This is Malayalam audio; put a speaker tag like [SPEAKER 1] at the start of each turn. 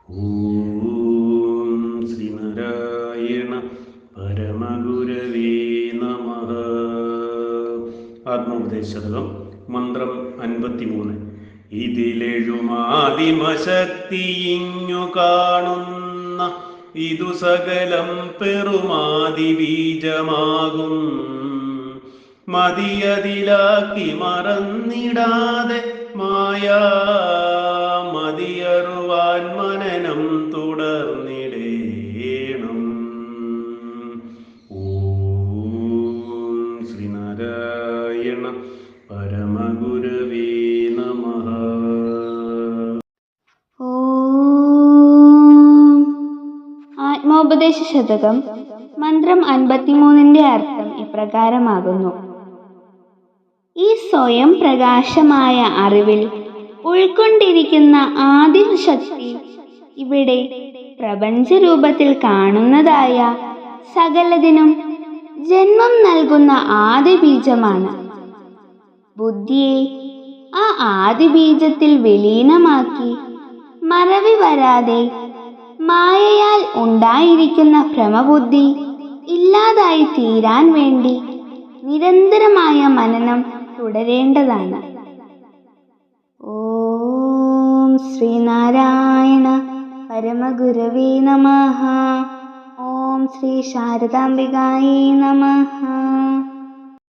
[SPEAKER 1] ഓം ശ്രീനാരായണ പരമഗുരവേ നമഃ. ആത്മോപദേശതകം മന്ത്രം 53. ഇതിലെഴുമാദിമശക്തിയിങ്ങു കാണുന്ന ഇതു സകലം പെറുമാതി ബീജമാകും. മതിയതിലാക്കി മറന്നിടാതെ മായാ മതിയറുവാൻ മനനം തുടർന്നിടേണം. ഓം ശ്രീനാരായണ പരമഗുരവേ നമഃ.
[SPEAKER 2] ആത്മോപദേശ ശതകം മന്ത്രം 53 അർത്ഥം ഇപ്രകാരമാകുന്നു. ഈ സ്വയം പ്രകാശമായ അറിവിൽ ഉൾക്കൊണ്ടിരിക്കുന്ന ആദിശക്തി ഇവിടെ പ്രപഞ്ചരൂപത്തിൽ കാണുന്നതായ സകലതിനും ജന്മം നൽകുന്ന ആദിബീജമാണ്. ബുദ്ധിയെ ആ ആദിബീജത്തിൽ വിലീനമാക്കി മറവി വരാതെ മായയാൽ ഉണ്ടായിരിക്കുന്ന ഭ്രമബുദ്ധി ഇല്ലാതായി തീരാൻ വേണ്ടി നിരന്തരമായ മനനം തുടരേണ്ടതാണ്. ഓം ശ്രീനാരായണ പരമഗുരവേ നമഃ. ഓം ശ്രീ ശാരദാംബികായേ നമഃ.